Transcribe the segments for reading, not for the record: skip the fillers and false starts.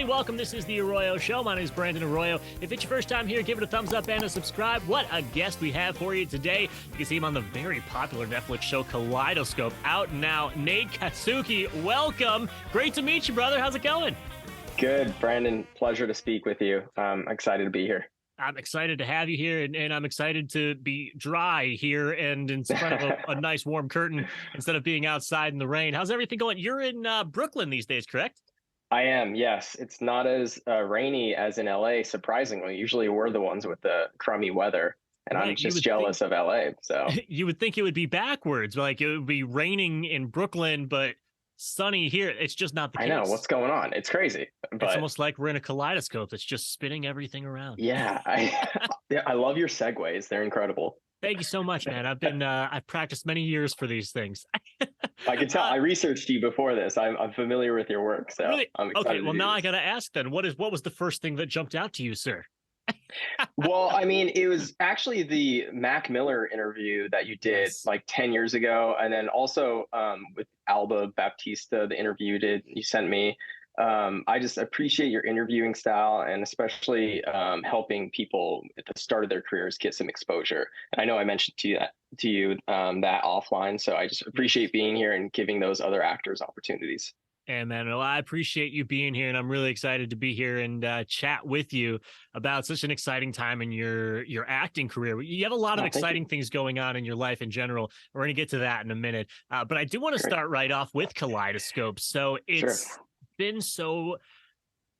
everybody. Welcome. This is the ARROYO Show. My name is Brandon Arroyo. If it's your first time here, give it a thumbs up and a subscribe. What a guest we have for you today. You can see him on the very popular Netflix show Kaleidoscope, out now. Nate KATSUKI, welcome. Great to meet you, brother. How's it going? Good, Brandon. Pleasure to speak with you. I'm excited to be here. I'm excited to have you here, and I'm excited to be dry here and in front of a nice warm curtain instead of being outside in the rain. How's everything going? You're in Brooklyn these days, correct? I am, yes. It's not as rainy as in LA, surprisingly. Usually we're the ones with the crummy weather, and Right, I'm just jealous of LA. So you would think it would be backwards, like it would be raining in Brooklyn, but sunny here. It's just not the I case. know what's going on. It's crazy, It's but almost like we're in a kaleidoscope that's just spinning everything around. yeah, I love your segues. They're incredible. Thank you so much, man. I've practiced many years for these things. I can tell. I researched you before this. I'm familiar with your work, so Really? I'm excited. Okay, well, now I this. got to ask then, what was the first thing that jumped out to you, sir? Well, I mean, it was actually the Mac Miller interview that you did Yes. like 10 years ago. And then also with Alba Baptista, the interview you sent me. I just appreciate your interviewing style, and especially helping people at the start of their careers get some exposure. And I know I mentioned to you that offline. So I just appreciate being here and giving those other actors opportunities. And man, well, I appreciate you being here, and I'm really excited to be here and chat with you about such an exciting time in your acting career. You have a lot of exciting things going on in your life in general. We're going to get to that in a minute, but I do want to start right off with Kaleidoscope. So it's been so.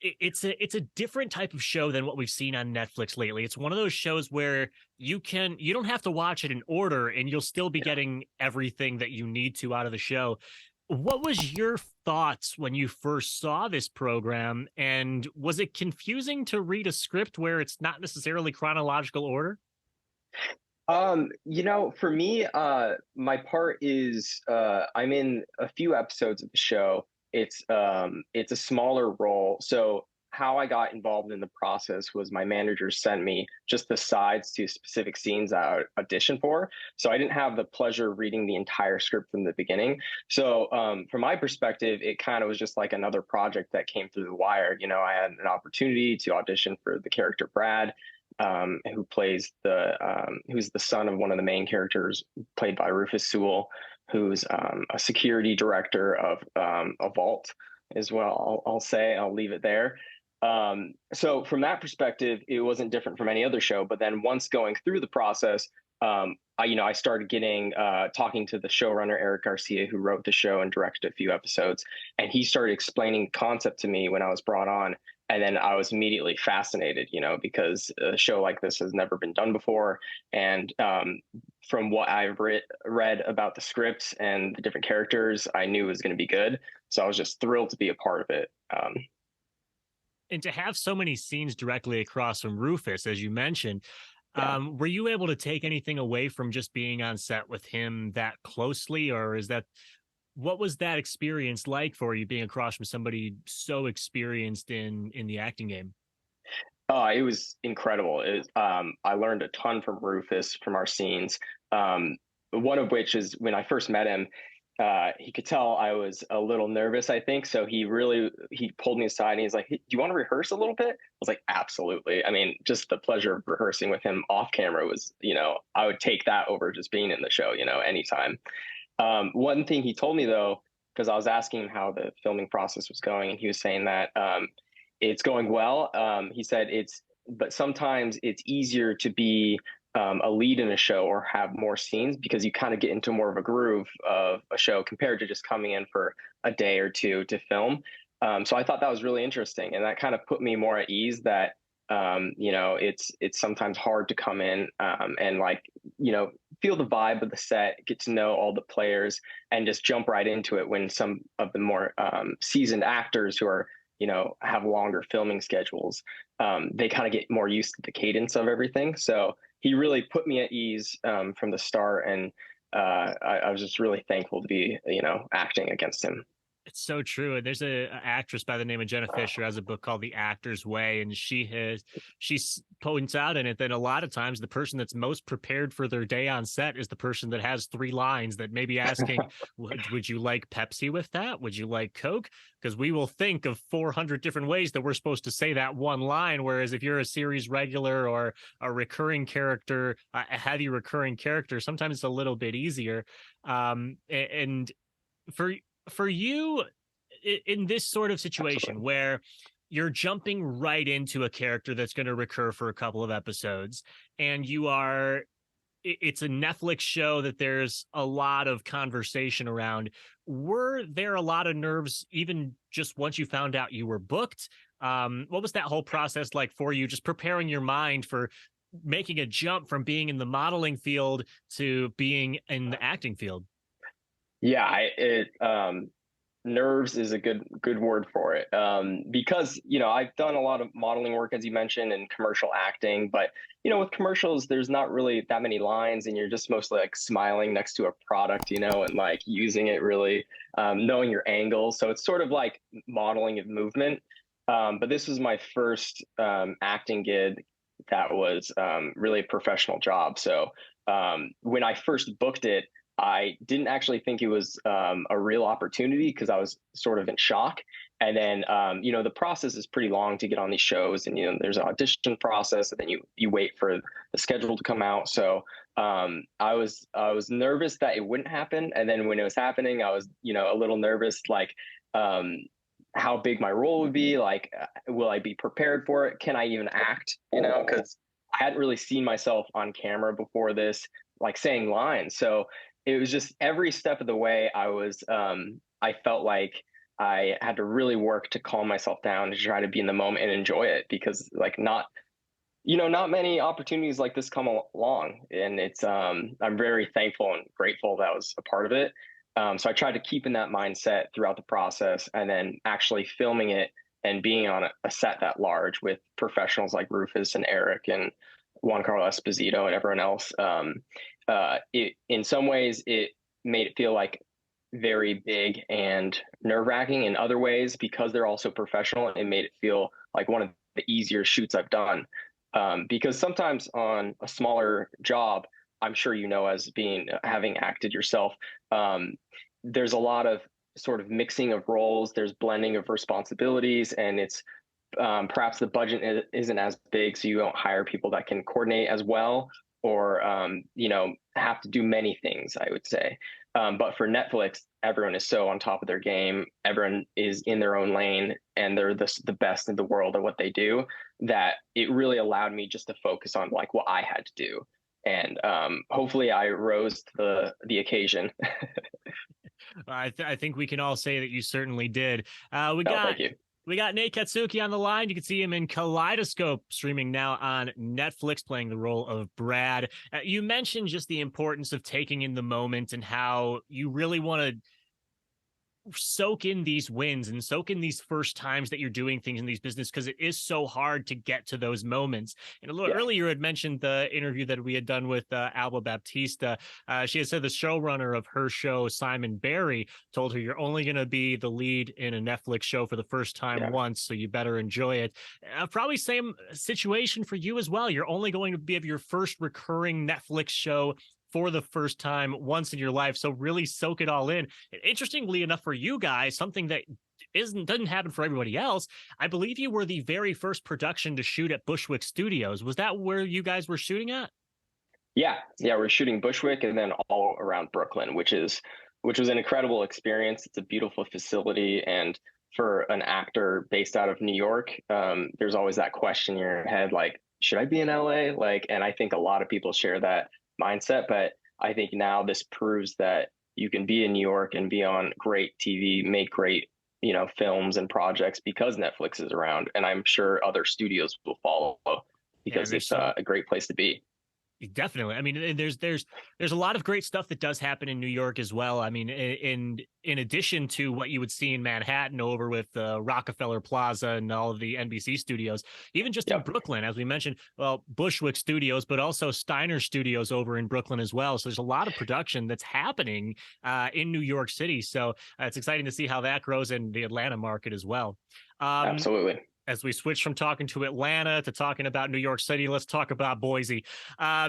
It's a different type of show than what we've seen on Netflix lately. It's one of those shows where you don't have to watch it in order, and you'll still be getting everything that you need to out of the show. What was your thoughts when you first saw this program, and was it confusing to read a script where it's not necessarily chronological order? For me, my part is I'm in a few episodes of the show. It's a smaller role. So how I got involved in the process was my manager sent me just the sides to specific scenes that I auditioned for. So I didn't have the pleasure of reading the entire script from the beginning. So from my perspective, it kind of was just like another project that came through the wire. You know, I had an opportunity to audition for the character Brad, who's the son of one of the main characters, played by Rufus Sewell, who's a security director of a vault as well. I'll leave it there. So from that perspective, it wasn't different from any other show. But then once going through the process, I started talking to the showrunner, Eric Garcia, who wrote the show and directed a few episodes. And he started explaining the concept to me when I was brought on. And then I was immediately fascinated, because a show like this has never been done before. And from what I've read about the scripts and the different characters, I knew it was going to be good. So I was just thrilled to be a part of it. And to have so many scenes directly across from Rufus, as you mentioned, were you able to take anything away from just being on set with him that closely, or what was that experience like for you, being across from somebody so experienced in the acting game? It was incredible. I learned a ton from Rufus from our scenes. One of which is when I first met him, he could tell I was a little nervous, I think. So he pulled me aside and he's like, hey, do you want to rehearse a little bit? I was like, absolutely. I mean, just the pleasure of rehearsing with him off camera was, I would take that over just being in the show, anytime. One thing he told me though, because I was asking him how the filming process was going, and he was saying that it's going well. He said but sometimes it's easier to be a lead in a show or have more scenes because you kind of get into more of a groove of a show compared to just coming in for a day or two to film. So I thought that was really interesting, and that kind of put me more at ease that it's sometimes hard to come in and feel the vibe of the set, get to know all the players, and just jump right into it when some of the more seasoned actors who are have longer filming schedules, they kind of get more used to the cadence of everything. So he really put me at ease from the start, and I was just really thankful to be acting against him. It's so true. And there's a actress by the name of Jenna Fisher has a book called The Actor's Way, and points out in it that a lot of times the person that's most prepared for their day on set is the person that has three lines that may be asking, would you like Pepsi with that? Would you like Coke? Because we will think of 400 different ways that we're supposed to say that one line. Whereas if you're a series regular or a recurring character, a heavy recurring character, sometimes it's a little bit easier. And for you in this sort of situation Absolutely. where you're jumping right into a character that's going to recur for a couple of episodes, and it's a Netflix show that there's a lot of conversation around. Were there a lot of nerves even just once you found out you were booked? What was that whole process like for you, just preparing your mind for making a jump from being in the modeling field to being in the acting field? Yeah, nerves is a good word for it. Because I've done a lot of modeling work, as you mentioned, and commercial acting, but with commercials there's not really that many lines, and you're just mostly like smiling next to a product, and like using it really, knowing your angles. So it's sort of like modeling of movement. But this was my first acting gig that was really a professional job. So when I first booked it, I didn't actually think it was a real opportunity because I was sort of in shock. And then, the process is pretty long to get on these shows, and there's an audition process, and then you wait for the schedule to come out. So I was nervous that it wouldn't happen, and then when it was happening, I was a little nervous, like um, how big my role would be, like will I be prepared for it? Can I even act? Because I hadn't really seen myself on camera before this, like saying lines. So it was just every step of the way I felt like I had to really work to calm myself down to try to be in the moment and enjoy it, because like not many opportunities like this come along, and it's I'm very thankful and grateful that I was a part of it. So I tried to keep in that mindset throughout the process, and then actually filming it and being on a set that large with professionals like Rufus and Eric and Juan Carlos Esposito and everyone else. It in some ways it made it feel like very big and nerve wracking. In other ways, because they're also professional, it made it feel like one of the easier shoots I've done. Because sometimes on a smaller job, I'm sure as being having acted yourself, there's a lot of sort of mixing of roles. There's blending of responsibilities, and it's perhaps the budget isn't as big, so you don't hire people that can coordinate as well, or have to do many things, I would say. But for Netflix, everyone is so on top of their game. Everyone is in their own lane, and they're the best in the world at what they do. That it really allowed me just to focus on like what I had to do, and hopefully I rose to the occasion. I think we can all say that you certainly did. Uh, we Oh, got thank you. we got Nate KATSUKI on the line. You can see him in Kaleidoscope, streaming now on Netflix, playing the role of Brad. You mentioned just the importance of taking in the moment and how you really want to soak in these wins and soak in these first times that you're doing things in these business, because it is so hard to get to those moments. And a little Yeah, earlier, you had mentioned the interview that we had done with Alba Baptista. She had said the showrunner of her show, Simon Barry, told her you're only going to be the lead in a Netflix show for the first time yeah. once, so you better enjoy it. Probably same situation for you as well. You're only going to be of your first recurring Netflix show for the first time once in your life. So really soak it all in. Interestingly enough, for you guys, something that doesn't happen for everybody else. I believe you were the very first production to shoot at Bushwick Studios. Was that where you guys were shooting at? Yeah. We're shooting Bushwick and then all around Brooklyn, which was an incredible experience. It's a beautiful facility, and for an actor based out of New York, there's always that question in your head, like, should I be in LA? Like, and I think a lot of people share that mindset, but I think now this proves that you can be in New York and be on great TV, make great films and projects because Netflix is around, and I'm sure other studios will follow Yeah, and because there's it's some a great place to be. Definitely. I mean, and there's a lot of great stuff that does happen in New York as well. I mean, in addition to what you would see in Manhattan over with Rockefeller Plaza and all of the NBC studios, even just in Yep, Brooklyn, as we mentioned, well, Bushwick Studios, but also Steiner Studios over in Brooklyn as well. So there's a lot of production that's happening in New York City. So it's exciting to see how that grows in the Atlanta market as well. Um, absolutely. as we switch from talking to Atlanta to talking about New York City, let's talk about Boise.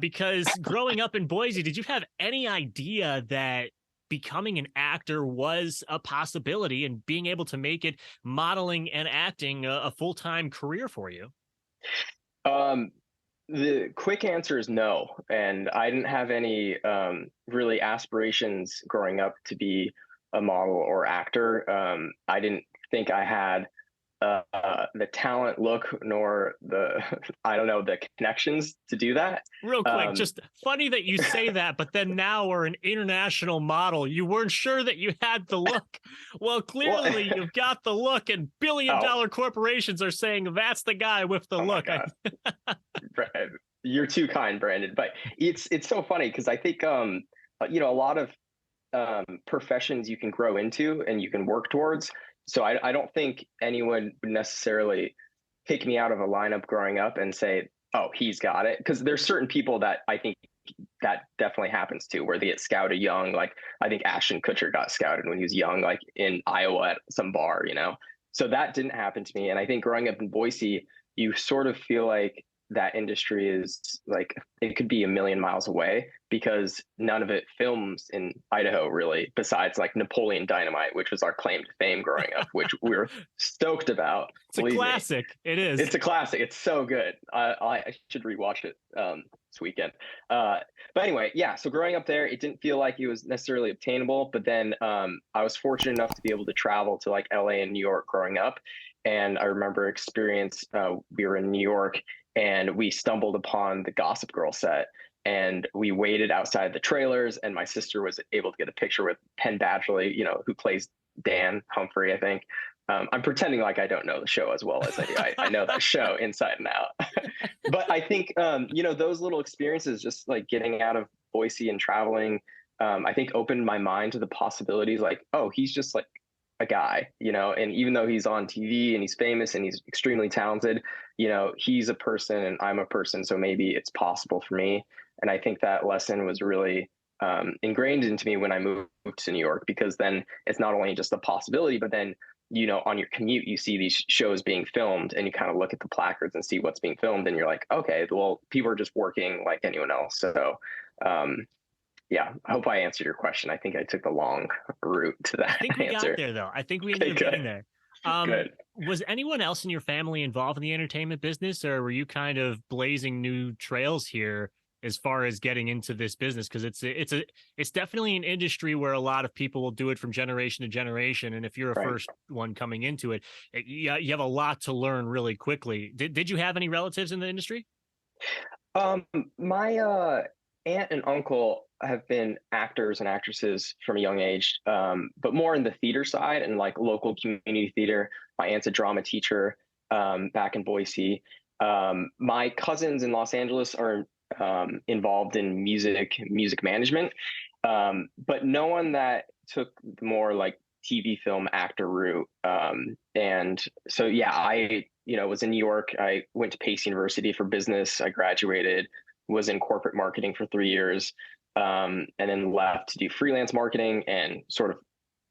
Because growing up in Boise, did you have any idea that becoming an actor was a possibility and being able to make it modeling and acting a full-time career for you? Um, the quick answer is no, and I didn't have any really aspirations growing up to be a model or actor. I didn't think I had the talent, look, nor the I don't know the connections to do that. Real quick, Um, just funny that you say that, but then now we're an international model. You weren't sure that you had the look. Well, well, clearly you've got the look, and billion oh, dollar corporations are saying that's the guy with the oh my look. God, you're too kind, Brandon. But it's so funny because I think a lot of professions you can grow into and you can work towards. So I don't think anyone would necessarily pick me out of a lineup growing up and say, "Oh, he's got it," because there's certain people that I think that definitely happens to, where they get scouted young. Like I think Ashton Kutcher got scouted when he was young, like in Iowa at some bar, you know. So that didn't happen to me. And I think growing up in Boise, you sort of feel like that industry is like it could be a million miles away because none of it films in Idaho really, besides like Napoleon Dynamite, which was our claim to fame growing up, which we were stoked about. It's a Believe me, classic. It is. it's a classic. It's so good. I should rewatch it this weekend. Uh, but anyway, yeah. So growing up there, it didn't feel like it was necessarily obtainable. But then I was fortunate enough to be able to travel to like LA and New York growing up. And I remember experience. We were in New York and we stumbled upon the Gossip Girl set. And we waited outside the trailers, and my sister was able to get a picture with Penn Badgley, who plays Dan Humphrey, I think. I'm pretending like I don't know the show as well as I do. I know that show inside and out. But I think those little experiences, just like getting out of Boise and traveling, I think opened my mind to the possibilities. Like, oh, he's just like a guy, and even though he's on TV and he's famous and he's extremely talented, he's a person and I'm a person, so maybe it's possible for me. And I think that lesson was really ingrained into me when I moved to New York, because then it's not only just a possibility, but then on your commute, you see these shows being filmed and you kind of look at the placards and see what's being filmed. And you're like, okay, well, people are just working like anyone else. So, yeah, I hope I answered your question. I think I took the long route to I that think we got answer. there though. I think we ended Okay, up good, getting there. Um, good. was anyone else in your family involved in the entertainment business, or were you kind of blazing new trails here as far as getting into this business? Because it's definitely an industry where a lot of people will do it from generation to generation, and if you're a Right. first one coming into it, you have a lot to learn really quickly. Did you have any relatives in the industry? My aunt and uncle have been actors and actresses from a young age, but more in the theater side and like local community theater. My aunt's a drama teacher back in Boise. My cousins in Los Angeles are involved in music management, but no one that took the more like TV film actor route. And so, yeah, I was in New York. I went to Pace University for business. I graduated, was in corporate marketing for 3 years, and then left to do freelance marketing and sort of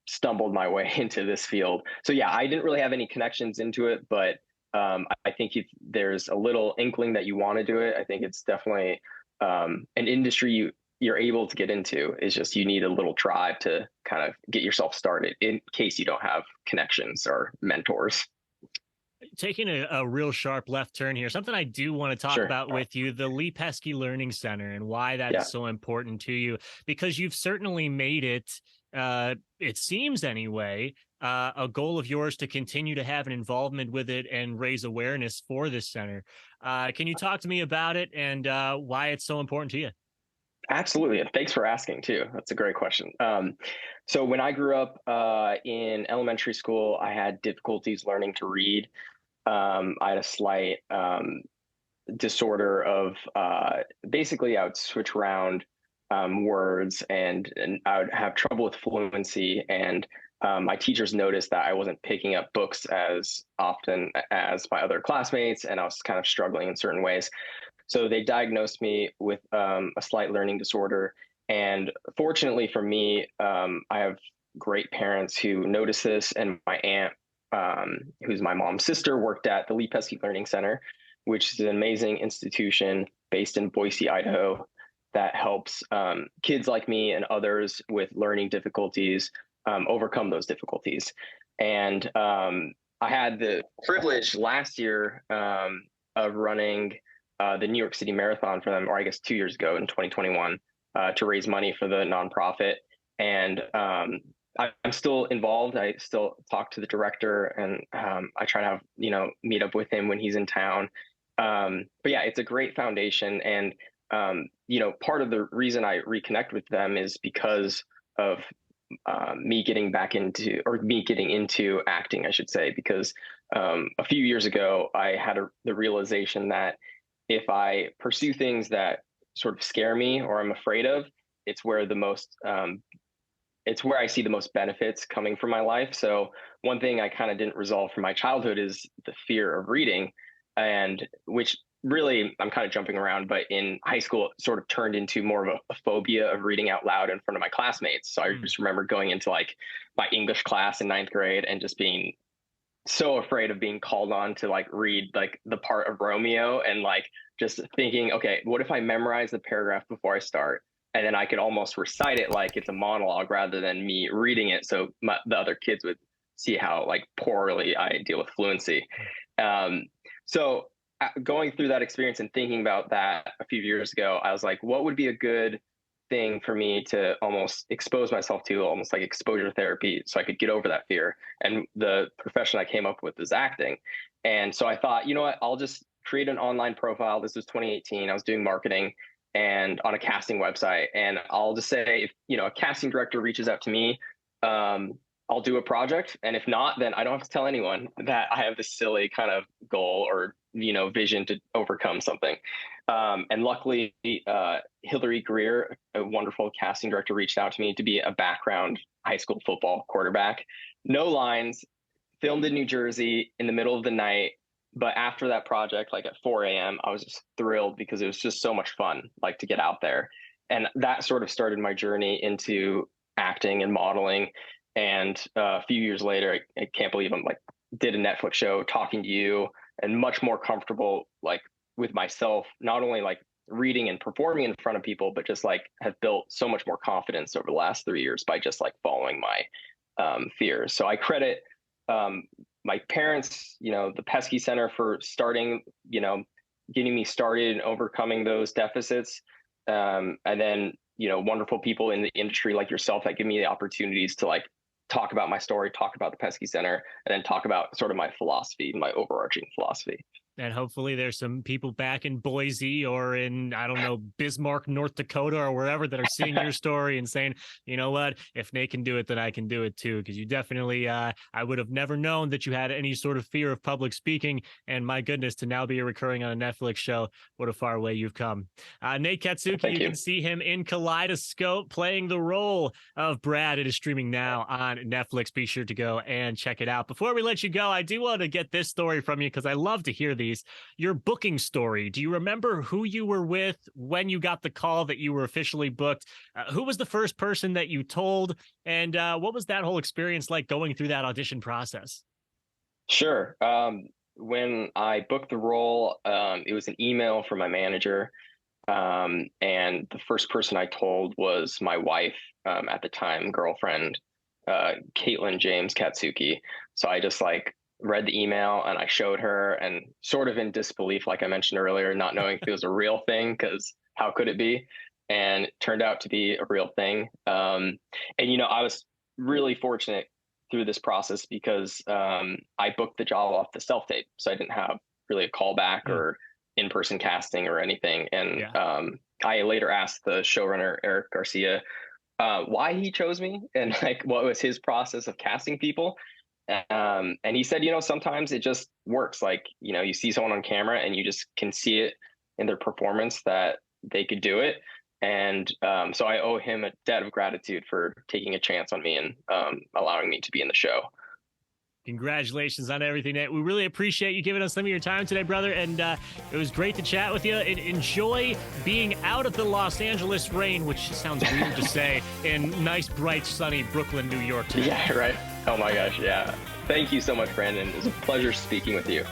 stumbled my way into this field. So yeah, I didn't really have any connections into it, but I think if there's a little inkling that you want to do it, I think it's definitely an industry you're able to get into. Is just you need a little drive to kind of get yourself started in case you don't have connections or mentors. Taking a real sharp left turn here, something I do want to talk Sure. about with you, the Lee Pesky Learning Center and why that's Yeah. so important to you, because you've certainly made it, it seems anyway, a goal of yours to continue to have an involvement with it and raise awareness for this center. Can you talk to me about it and why it's so important to you? Absolutely. And thanks for asking too. That's a great question. So when I grew up in elementary school, I had difficulties learning to read. I had a slight disorder of basically I would switch around words, and I would have trouble with fluency. And my teachers noticed that I wasn't picking up books as often as my other classmates, and I was kind of struggling in certain ways. So they diagnosed me with a slight learning disorder. And fortunately for me, I have great parents who noticed this, and my aunt, who's my mom's sister, worked at the Pesky Learning Center, which is an amazing institution based in Boise, Idaho, that helps kids like me and others with learning difficulties overcome those difficulties. And I had the privilege last year of running the New York City Marathon for them, or I guess 2 years ago in 2021, to raise money for the nonprofit. And I'm still involved. I still talk to the director, and I try to have, meet up with him when he's in town. But yeah, it's a great foundation. And, part of the reason I reconnect with them is because of me getting into acting, I should say, because a few years ago, I had the realization that if I pursue things that sort of scare me or I'm afraid of, it's where it's where I see the most benefits coming from my life. So one thing I kind of didn't resolve from my childhood is the fear of reading, and which really, I'm kind of jumping around, but in high school, it sort of turned into more of a phobia of reading out loud in front of my classmates. So I just remember going into like my English class in ninth grade and just being so afraid of being called on to like read like the part of Romeo, and like just thinking, okay, what if I memorize the paragraph before I start? And then I could almost recite it like it's a monologue rather than me reading it. So the other kids would see how like poorly I deal with fluency. So going through that experience and thinking about that a few years ago, I was like, what would be a good thing for me to almost expose myself to, almost like exposure therapy, so I could get over that fear? And the profession I came up with is acting. And so I thought, you know what, I'll just create an online profile. This was 2018. I was doing marketing and on a casting website. And I'll just say, if, a casting director reaches out to me, I'll do a project. And if not, then I don't have to tell anyone that I have this silly kind of goal or, vision to overcome something. And luckily, Hillary Greer, a wonderful casting director, reached out to me to be a background high school football quarterback. No lines, filmed in New Jersey in the middle of the night. But after that project, like at 4 a.m., I was just thrilled because it was just so much fun, like to get out there. And that sort of started my journey into acting and modeling. And a few years later, I can't believe I'm like did a Netflix show talking to you, and much more comfortable like with myself, not only like reading and performing in front of people, but just like have built so much more confidence over the last 3 years by just like following my fears. So I credit my parents, the Pesky Center for starting, getting me started and overcoming those deficits. And then, wonderful people in the industry like yourself that give me the opportunities to like talk about my story, talk about the Pesky Center, and then talk about sort of my philosophy, my overarching philosophy. And hopefully there's some people back in Boise or in, I don't know, Bismarck, North Dakota or wherever that are seeing your story and saying, you know what, if Nate can do it, then I can do it too. Because you definitely, I would have never known that you had any sort of fear of public speaking. And my goodness, to now be recurring on a Netflix show, what a far way you've come. Nate KATSUKI, you can see him in Kaleidoscope playing the role of Brad. It is streaming now on Netflix. Be sure to go and check it out. Before we let you go, I do want to get this story from you because I love to hear these. Your booking story. Do you remember who you were with when you got the call that you were officially booked? Who was the first person that you told? And what was that whole experience like going through that audition process? Sure. When I booked the role, it was an email from my manager. And the first person I told was my wife, at the time, girlfriend, Caitlin James KATSUKI. So I just like read the email and I showed her, and sort of in disbelief, like I mentioned earlier, not knowing if it was a real thing, because how could it be? And it turned out to be a real thing. And, I was really fortunate through this process because I booked the job off the self-tape. So I didn't have really a callback or in-person casting or anything. And I later asked the showrunner, Eric Garcia, why he chose me and like what was his process of casting people. And he said, sometimes it just works. Like, you see someone on camera and you just can see it in their performance that they could do it. And so I owe him a debt of gratitude for taking a chance on me and allowing me to be in the show. Congratulations on everything, Nate. We really appreciate you giving us some of your time today, brother. And it was great to chat with you. And enjoy being out of the Los Angeles rain, which sounds weird to say, in nice, bright, sunny Brooklyn, New York today. Yeah, right. Oh my gosh. Yeah. Thank you so much, Brandon. It was a pleasure speaking with you.